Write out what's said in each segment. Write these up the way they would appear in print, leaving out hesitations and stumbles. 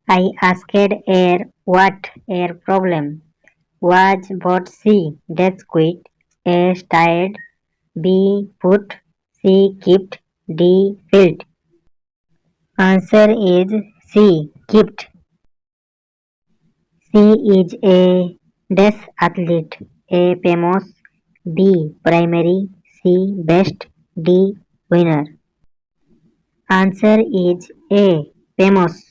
I asked her what her problem was, but she just quit. A started, B put, C kept, D filled. Answer is C kept. C is a dash athlete, A famous, B primary, C best, D winner. Answer is A famous.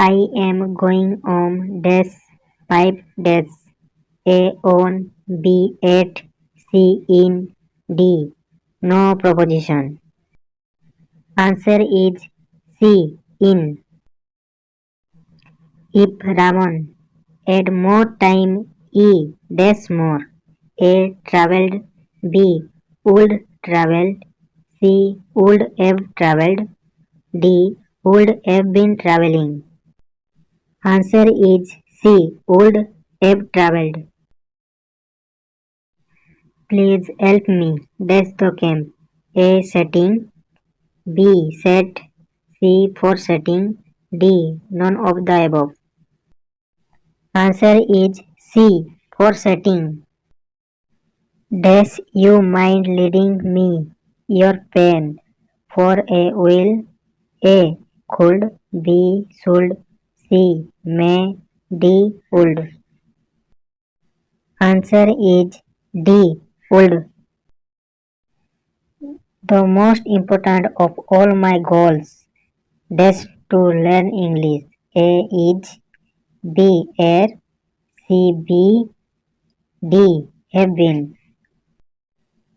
I am going on dash 5 dash, A on, B at, C in, D no proposition. Answer is C in. If Raman had more time, E dash more. A travelled, B would travelled, C would have travelled, D would have been travelling. Answer is C would have travelled. Please help me. Dash the camp. A setting, B set, C for setting, D none of the above. Answer is C for setting. Dash you mind leading me your pen for a will, A could, B should, C may, D would. Answer is D would. The most important of all my goals dash to learn English. A is, B air, C B, D have been.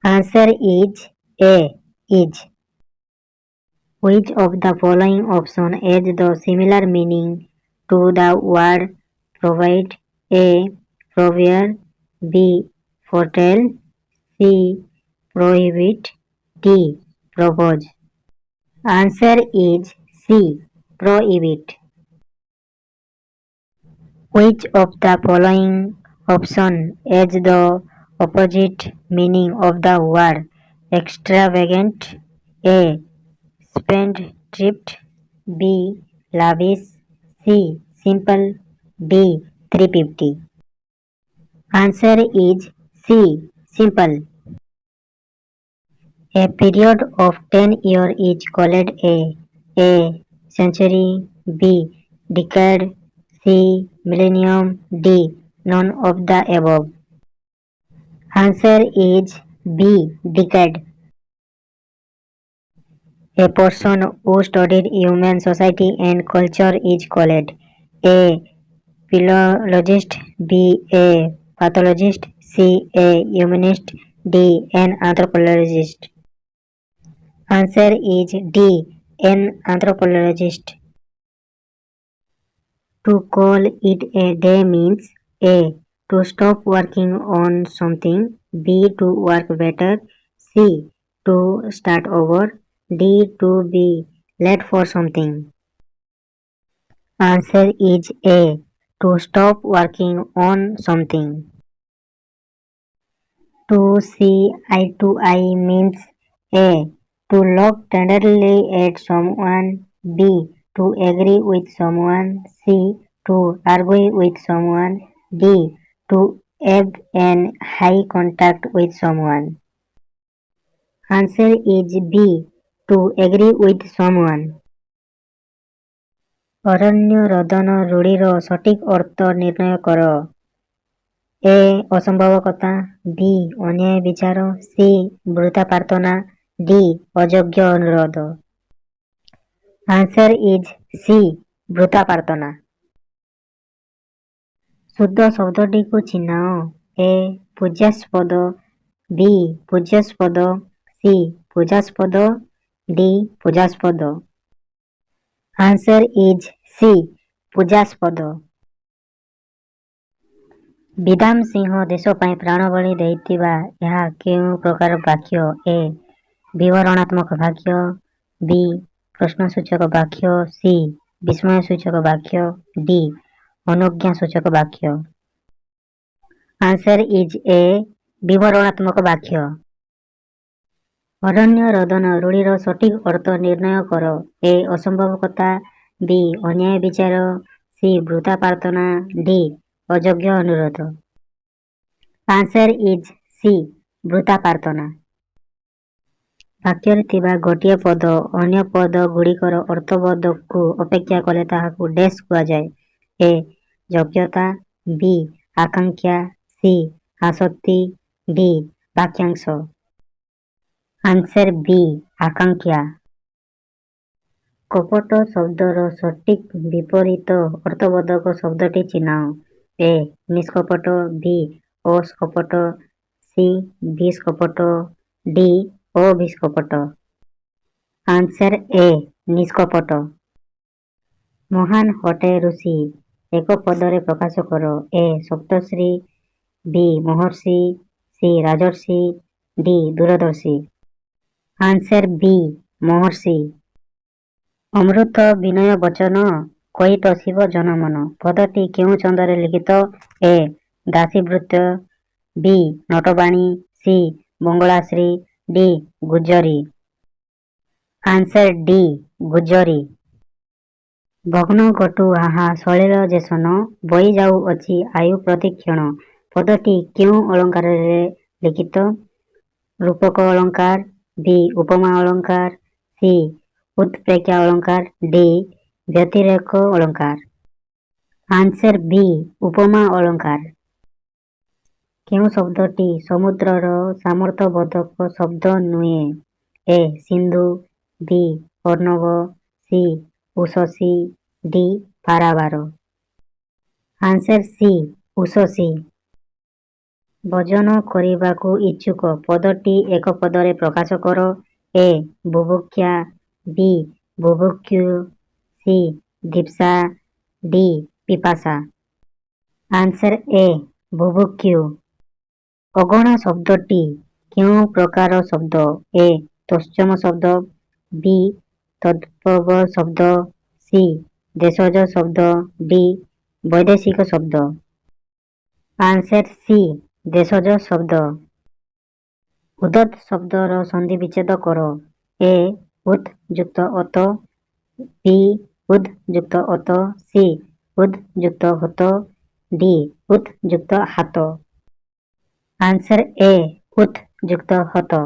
Answer is A is. Which of the following option has the similar meaning to the word provide? A. Provider, B. Foretell, C. Prohibit, D. Propose. Answer is C. Prohibit. Which of the following option has the opposite meaning of the word extravagant? A. Spendthrift, B. Lavish, C. Simple, D. 350. Answer is C. Simple. A period of 10 years is called A. Century, B. Decade, C. Millennium, D. None of the above. Answer is B. Decade. A person who studied human society and culture is called A. Philologist, B. A. Pathologist, C. A. Humanist, D. An anthropologist. Answer is D. An anthropologist. To call it a day means A. To stop working on something, B. To work better, C. To start over, D. To be late for something. Answer is A. To stop working on something. To see eye to eye means A. To look tenderly at someone, B. To agree with someone, C. To argue with someone, D. To have an eye contact with someone. Answer is B. To agree with someone. ଅରଣ୍ୟ ରୋଦନ ରୂଢ଼ିର ସଠିକ୍ ଅର୍ଥ ନିର୍ଣ୍ଣୟ କର। A. ଅସମ୍ଭବ କଥା, B. ଅନ୍ୟାୟ ବିଚାର, C. ବୃଥା ପ୍ରାର୍ଥନା, D. ଅଯୋଗ୍ୟ ଅନୁରୋଧ। Answer is C. ବୃଥା ପ୍ରାର୍ଥନା। ଶୁଦ୍ଧ ଶବ୍ଦଟିକୁ ଚିହ୍ନାଅ। A. ପୂଜ୍ୟାସ୍ପଦ, B. ପୂଜ୍ୟାସ୍ପଦ, C. ପୂଜାସ୍ପଦ, D. ପୂଜାସ୍ପଦ। Answer is C. ପୂଜାସ୍ପଦ। ବିଦାମ ସିଂହ ଦେଶ ପାଇଁ ପ୍ରାଣବଳି ଦେଇଥିବା ଏହା କେଉଁ ପ୍ରକାର ବାକ୍ୟ? A. ବିବରଣାତ୍ମକ ବାକ୍ୟ, B. ପ୍ରଶ୍ନସୂଚକ ବାକ୍ୟ, C. ବିସ୍ମୟସୂଚକ ବାକ୍ୟ, D. ଅନୁଜ୍ଞାସୂଚକ ବାକ୍ୟ। Answer is A. ବିବରଣାତ୍ମକ ବାକ୍ୟ। ଅରଣ୍ୟ ରୋଦନ ରୂଢ଼ିର ସଠିକ୍ ଅର୍ଥ ନିର୍ଣ୍ଣୟ କର। ଏ. ଅସମ୍ଭବ କଥା। ବି. ଅନ୍ୟାୟ ବିଚାର। ସି. ବୃଥା ପ୍ରାର୍ଥନା। ଡି. ଅଯୋଗ୍ୟ ଅନୁରୋଧ। Answer is C. ବୃଥା ପ୍ରାର୍ଥନା। ବାକ୍ୟରେ ଥିବା ଗୋଟିଏ ପଦ ଅନ୍ୟ ପଦଗୁଡ଼ିକର ଅର୍ଥବୋଧକୁ ଅପେକ୍ଷା କଲେ ତାହାକୁ ଡ୍ୟାସ୍ କୁହାଯାଏ। ଏ. ଯୋଗ୍ୟତା। ବି. ଆକାଂକ୍ଷା। ସି. ଆସକ୍ତି। ଡି. ବାକ୍ୟାଂଶ। Answer B. ଆକାଂକ୍ଷା। କପଟ ଶବ୍ଦର ସଠିକ୍ ବିପରୀତ ଅର୍ଥବୋଧକ ଶବ୍ଦଟି ଚିହ୍ନାଅ। ଏ. ନିଷ୍କପଟ। ବି. ଅସ୍କପଟ। ସି. ବିଷ୍କପଟ। ଡି. ଅବିଷ୍କପଟ। Answer A. ନିଷ୍କପଟ। ମହାନ୍ ଅଟେ ଋଷି। ଏକ ପଦରେ ପ୍ରକାଶ କର। ଏ. ସପ୍ତର୍ଷି। ବି. ମହର୍ଷି। ସି. ରାଜର୍ଷି। ଡି. ଦୂରଦର୍ଶୀ। Answer B. ମହର୍ଷି। ଅମୃତ ବିନୟ ବଚନ କଇଟ ଶିବ ଜନମନ ପଦଟି କେଉଁ ଛନ୍ଦରେ ଲିଖିତ? ଏ. ଦାସୀବୃତ୍ତ। ବି. ନଟବାଣୀ। ସି. ମଙ୍ଗଳାଶ୍ରୀ। ଡି. ଗୁଜ୍ଜରୀ। Answer D. ଗୁଜ୍ଜରୀ। ଭଗ୍ନ ଘଟୁ ଆହା ସଲିଳ ଯେସନ ବହି ଯାଉଅଛି ଆୟୁ ପ୍ରତିକ୍ଷଣ ପଦଟି କେଉଁ ଅଳଙ୍କାରରେ ଲିଖିତ? ରୂପକ ଅଳଙ୍କାର। ବି. ଉପମା ଅଳଙ୍କାର। ସି. ଉତ୍ପ୍ରେକ୍ଷା ଅଳଙ୍କାର। ଡି. ବ୍ୟତିରେକ ଅଳଙ୍କାର। ଆନ୍ସର ବି. ଉପମା ଅଳଙ୍କାର। କେଉଁ ଶବ୍ଦଟି ସମୁଦ୍ରର ସାମର୍ଥ୍ୟବୋଧକ ଶବ୍ଦ ନୁହେଁ? ଏ. ସିନ୍ଧୁ। ବି. ଅର୍ଣ୍ଣବ। ସି. ଉଷସି। ଡି. ପାରାବାର। Answer C. ଉଷସି। ଭୋଜନ କରିବାକୁ ଇଚ୍ଛୁକ ପଦଟି ଏକ ପଦରେ ପ୍ରକାଶ କର। ଏ. ବୁଭୁକ୍ଷା। ବି. ବୁଭୁକ୍ଷୁ। ସି. ଦିପ୍ସା। ଡି. ପିପାସା। Answer A. ବୁଭୁକ୍ଷୁ। ଅଗଣା ଶବ୍ଦଟି କେଉଁ ପ୍ରକାର ଶବ୍ଦ? ଏ. ତତ୍ସମ ଶବ୍ଦ। ବି. ତଦ୍ଭବ ଶବ୍ଦ। ସି. ଦେଶଜ ଶବ୍ଦ। ଡି. ବୈଦେଶିକ ଶବ୍ଦ। Answer C. ଦେଶଜ ଶବ୍ଦ। ଉଦ୍ଧତ ଶବ୍ଦର ସନ୍ଧି ବିଚ୍ଛେଦ କର। ଏ. ଉତ୍ ଯୁକ୍ତ ଅତ। ବି. ଉଦ୍ ଯୁକ୍ତ ଅତ। ସି. ଉଦ୍ ଯୁକ୍ତ ହତ। ଡି. ଉତ୍ ଯୁକ୍ତ ହାତ। ଆନ୍ସର ଏ. ଉତ୍ ଯୁକ୍ତ ହତ।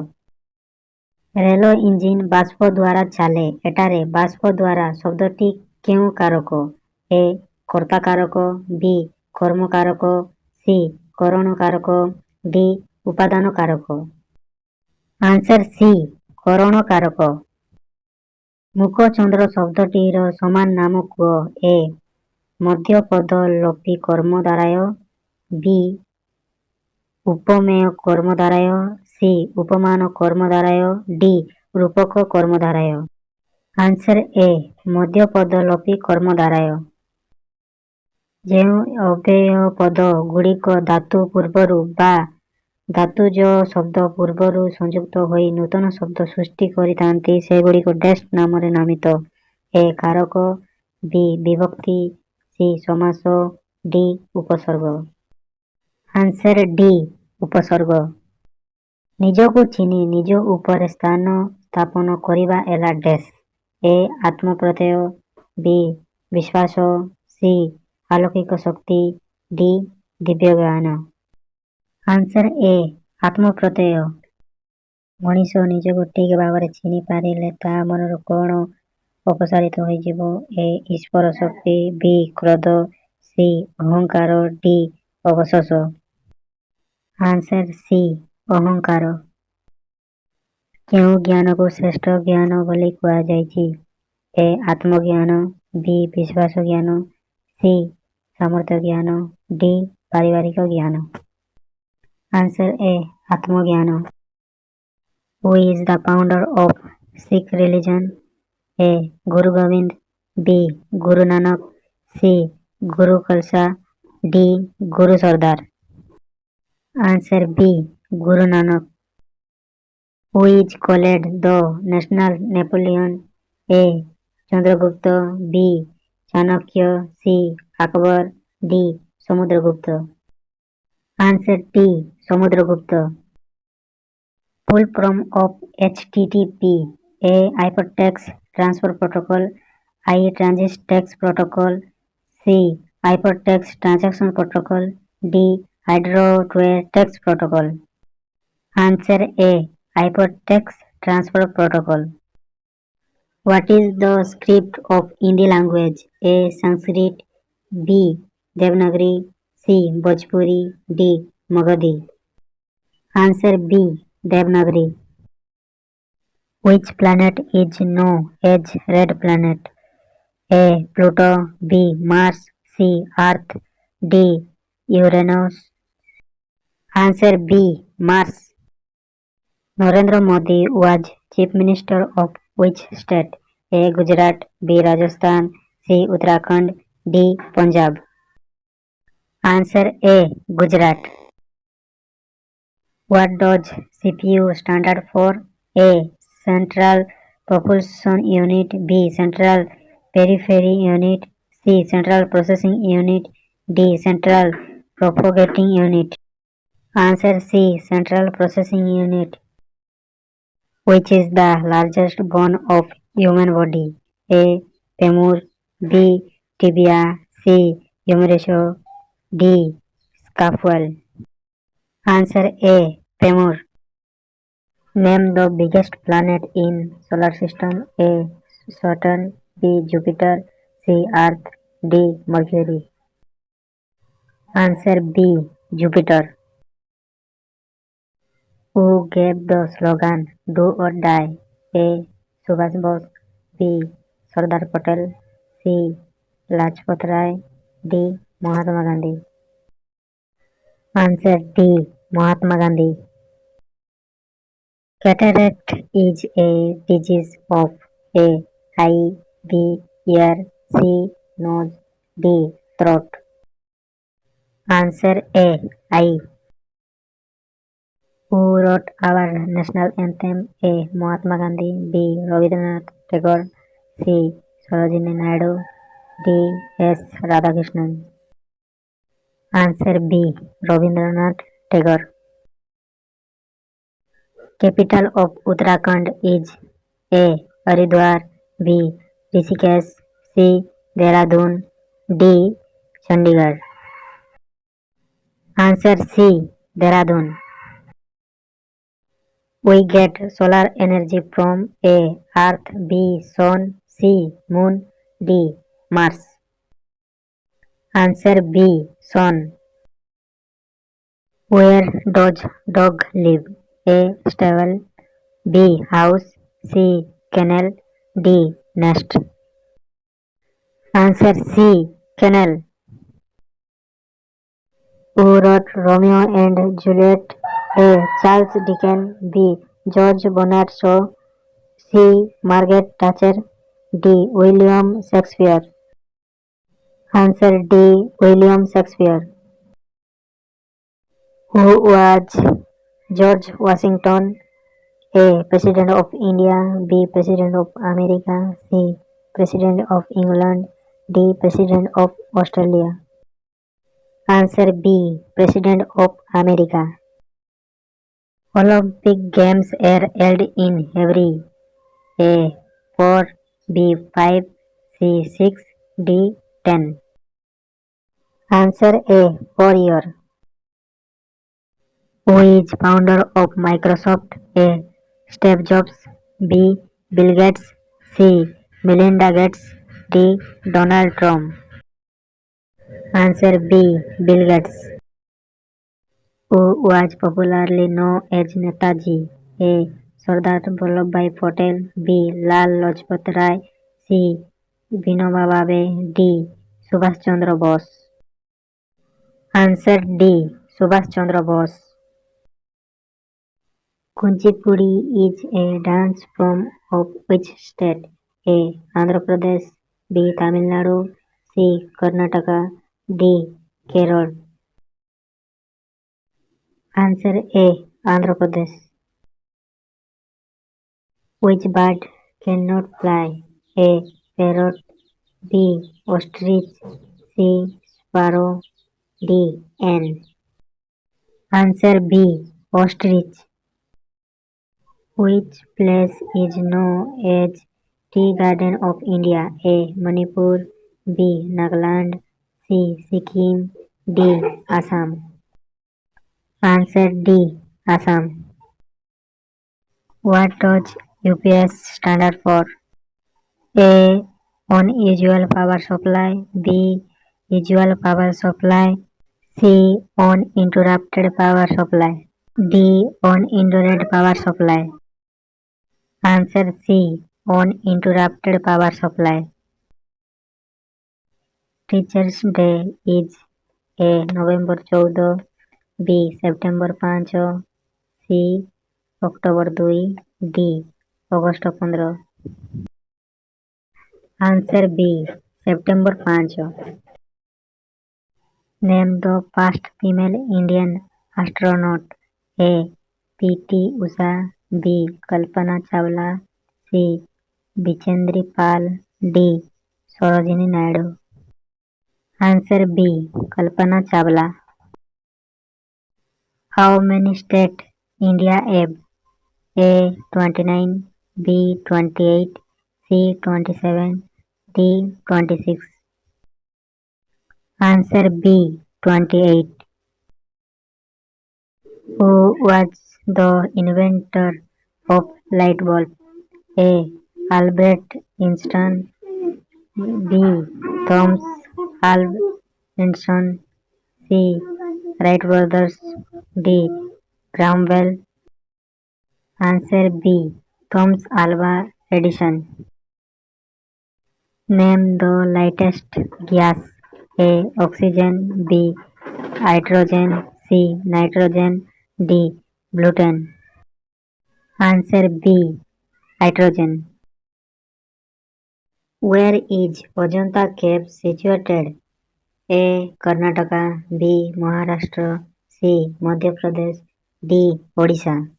ରେଳ ଇଞ୍ଜିନ ବାଷ୍ପ ଦ୍ୱାରା ଚାଲେ ଏଠାରେ ବାଷ୍ପ ଦ୍ୱାରା ଶବ୍ଦଟି କେଉଁ କାରକ? ଏ. କର୍ତ୍ତା କାରକ। ବି. କର୍ମ କାରକ। ସି. କରଣ କାରକ। ଡି. ଉପାଦାନ କାରକ। Answer C. କରଣ କାରକ। ମୁଖଚନ୍ଦ୍ର ଶବ୍ଦଟିର ସମାନ ନାମ କୁହ। ଏ. ମଧ୍ୟପଦ ଲୋପୀ କର୍ମଦ୍ୱାରାୟ। ବି. ଉପମେୟ କର୍ମଦ୍ୱାରାୟ। ସି. ଉପମାନ କର୍ମଦ୍ୱାରାୟ। ଡି. ରୂପକ କର୍ମଦ୍ୱାରାୟ। ଆନ୍ସର ଏ. ମଧ୍ୟପଦ ଲୋପୀ କର୍ମଦ୍ୱାରାୟ। ଯେଉଁ ଅବ୍ୟୟ ପଦ ଗୁଡ଼ିକ ଧାତୁ ପୂର୍ବରୁ ବା ଧାତୁଜ ଶବ୍ଦ ପୂର୍ବରୁ ସଂଯୁକ୍ତ ହୋଇ ନୂତନ ଶବ୍ଦ ସୃଷ୍ଟି କରିଥାନ୍ତି ସେଗୁଡ଼ିକ ଡ୍ୟାସ୍ ନାମରେ ନାମିତ। ଏ. କାରକ। ବି. ବିଭକ୍ତି। ସି. ସମାସ। ଡି. ଉପସର୍ଗ। Answer D. ଉପସର୍ଗ। ନିଜକୁ ଚିହ୍ନି ନିଜ ଉପରେ ସ୍ଥାନ ସ୍ଥାପନ କରିବା ହେଲା ଡ୍ୟାସ୍। ଏ. ଆତ୍ମପ୍ରତ୍ୟୟ। ବି. ବିଶ୍ୱାସ। ସି. ଆଲୌକିକ ଶକ୍ତି। ଡି. ଦିବ୍ୟଜ୍ଞାନ। ଆନ୍ସର ଏ. ଆତ୍ମପ୍ରତ୍ୟୟ। ମଣିଷ ନିଜକୁ ଠିକ୍ ଭାବରେ ଚିହ୍ନି ପାରିଲେ ତା ମନରୁ କ'ଣ ଅପସାରିତ ହୋଇଯିବ? ଏ. ଈଶ୍ୱର ଶକ୍ତି। ବି. କ୍ରୋଧ। ସି. ଅହଙ୍କାର। ଡି. ଅବଶୋଷ। Answer C. ଅହଙ୍କାର। କେଉଁ ଜ୍ଞାନକୁ ଶ୍ରେଷ୍ଠ ଜ୍ଞାନ ବୋଲି କୁହାଯାଇଛି? ଏ. ଆତ୍ମଜ୍ଞାନ। ବି. ବିଶ୍ୱାସ ଜ୍ଞାନ। ସି. ସାମର୍ଥ୍ୟ ଜ୍ଞାନ। ଡି. ପାରିବାରିକ ଜ୍ଞାନ। Answer A. ଆତ୍ମଜ୍ଞାନ। Who is the founder of Sikh religion? A. Guru Gobind. B. Guru Nanak. C. Guru Khalsa. D. Guru Sardar. Answer B. Guru Nanak. Who is called the national Napoleon? A. Chandragupta. B. Chanakya. C. Akbar. D. Samudragupta. Answer D. Samudragupta. Full form of HTTP: A. Hypertext Transfer Protocol. I. Transit Text Protocol. C. Hypertext Transaction Protocol. D. Hydro-to Text Protocol. Answer A. Hypertext Transfer Protocol. What is the script of Hindi language? A. Sanskrit. B. Devanagari. C. Bhojpuri. D. Magadhi. Answer B. Devanagari. Which planet is known as red planet? A. Pluto. B. Mars. C. Earth. D. Uranus. Answer B. Mars. Narendra Modi was Chief Minister of which state? A. Gujarat. B. Rajasthan. C. Uttarakhand. D. Punjab. Answer A. Gujarat. What does CPU stand for? A. Central Propulsion Unit. B. Central Periphery Unit. C. Central Processing Unit. D. Central Propagating Unit. Answer C. Central Processing Unit. Which is the largest bone of human body? A. Femur. B. Tibia. C. Humerus. D. Scapula. Answer A. Femur. Name the biggest planet in solar system. A. Saturn. B. Jupiter. C. Earth. D. Mercury. Answer B. Jupiter. Who gave the slogan "Do or Die"? A. Subhash Bose. B. Sardar Patel. C. Lajpat Rai. D. Mahatma Gandhi. Answer D. Mahatma Gandhi. Cataract is a disease of A. Eye. B. Ear. C. Nose. D. Throat. Answer A. Eye. Who wrote our national anthem? A. Mahatma Gandhi. B. Rabindranath Tagore. C. Sarojini Naidu. D. S. Radhakrishnan. Answer B. Rabindranath Tagore. Capital of Uttarakhand is A. Haridwar. B. Rishikesh. C. Dehradun. D. Chandigarh. Answer C. Dehradun. We get solar energy from A. Earth. B. Sun. C. Moon. D. Mars. Answer B. Sun. Where does dog live? A. Stable. B. House. C. Kennel. D. Nest. Answer C. Kennel. Who wrote Romeo and Juliet? A. Charles Dickens. B. George Bernard Shaw. C. Margaret Thatcher. D. William Shakespeare. Answer D. William Shakespeare. Who was George Washington? A. President of India. B. President of America. C. President of England. D. President of Australia. Answer B. President of America. Olympic Games are held in every A. 4. B. 5. C. 6. D. 10. Answer A. 4 year. Who is founder of Microsoft? A. Steve Jobs. B. Bill Gates. C. Melinda Gates. D. Donald Trump. Answer B. Bill Gates. Who was popularly known as Netaji? A. Sardar Vallabhbhai Patel. B. Lal Lajpat Rai. C. Vinoba Bhave. D. Subhash Chandra Bose. Answer D. Subhash Chandra Bose. Kuchipudi is a dance form of which state? A. Andhra Pradesh. B. Tamil Nadu. C. Karnataka. D. Kerala. Answer A. Andhra Pradesh. Which bird cannot fly? A. Parrot. B. Ostrich. C. Sparrow. D. N. Answer B. Ostrich. Which place is known as Tea Garden of India? A. Manipur, B. Nagaland, C. Sikkim, D. Assam. Answer D. Assam. What does UPS stand for? A. Unusual power supply, B. Usual power supply, C. Uninterrupted power supply, D. Uninterrupted power supply. Answer C. Uninterrupted power supply. Teachers Day is A. November 14, B. September 5, C. October 2, D. August 15. Answer B. September 5. Name the first female Indian astronaut. A. P.T. Usha, B. Kalpana Chawla, C. Bichendri Pal, D. Sarojini Naidu. Answer B. Kalpana Chawla. How many states India have? A. 29, B. 28, C. 27, D. 26. Answer B. 28. Who was the inventor of light bulb? A. Albert Einstein, B. Thomas Alva Edison, C. Wright brothers, D. Graham Bell. Answer B. Thomas Alva Edison. Name the lightest gas. A. Oxygen, B. Hydrogen, C. Nitrogen, D. Butane. Answer B. Hydrogen. Where is Ajanta Cave situated? A. Karnataka, B. Maharashtra, C. Madhya Pradesh, D. Odisha.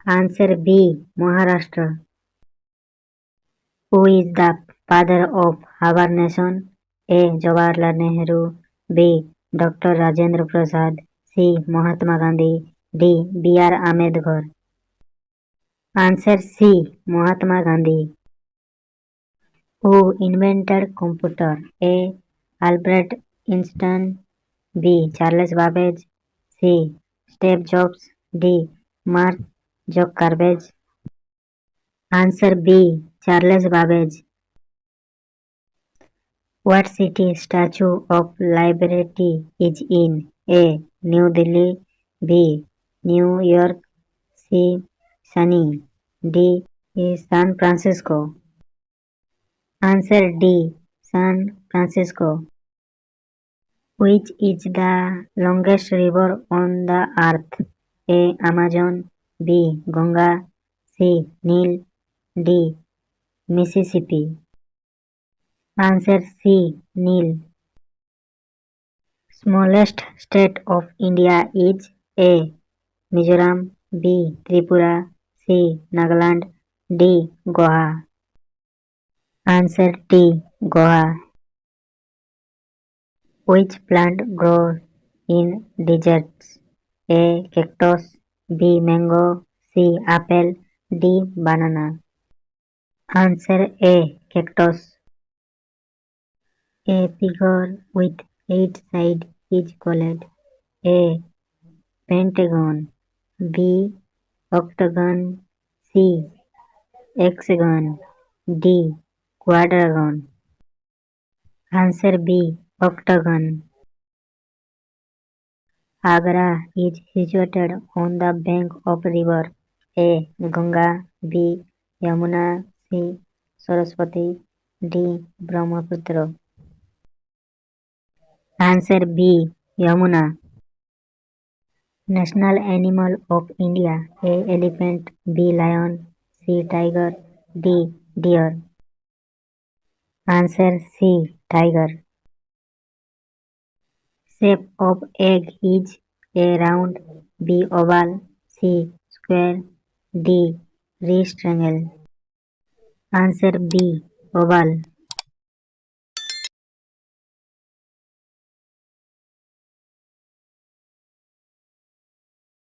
Answer B. Maharashtra. Who is the father of our nation? A. Jawaharlal Nehru, B. Dr. Rajendra Prasad, C. Mahatma Gandhi, D. B.R. Ambedkar. Answer C. Mahatma Gandhi. Who invented computer? A. Albert Einstein, B. Charles Babbage, C. Steve Jobs, D. Mark Zuckerberg. Answer B. Charles Babbage. What city Statue of Liberty is in? A. New Delhi, B. New York, C. Sydney, D. San Francisco. Answer D. San Francisco. Which is the longest river on the earth? A. Amazon, B. Ganga, C. Nile, D. Mississippi. Answer C. Nile. Smallest state of India is A. Mizoram, B. Tripura, C. Nagaland, D. Goa. Answer D. Goa. Which plant grows in deserts? A. Cactus, B. Mango, C. Apple, D. Banana. Answer A. Cactus. A figure with 8 sides is called A. Pentagon, B. Octagon, C. Hexagon, D. Quadragon. Answer B. Octagon. Agra is situated on the bank of river A. Ganga, B. Yamuna, C. Saraswati, D. Brahmaputra. Answer B. Yamuna. National animal of India A. Elephant, B. Lion, C. Tiger, D. Deer. Answer C. Tiger. Shape of egg is A. Round, B. Oval, C. Square, D. Rectangle. Answer B. Oval.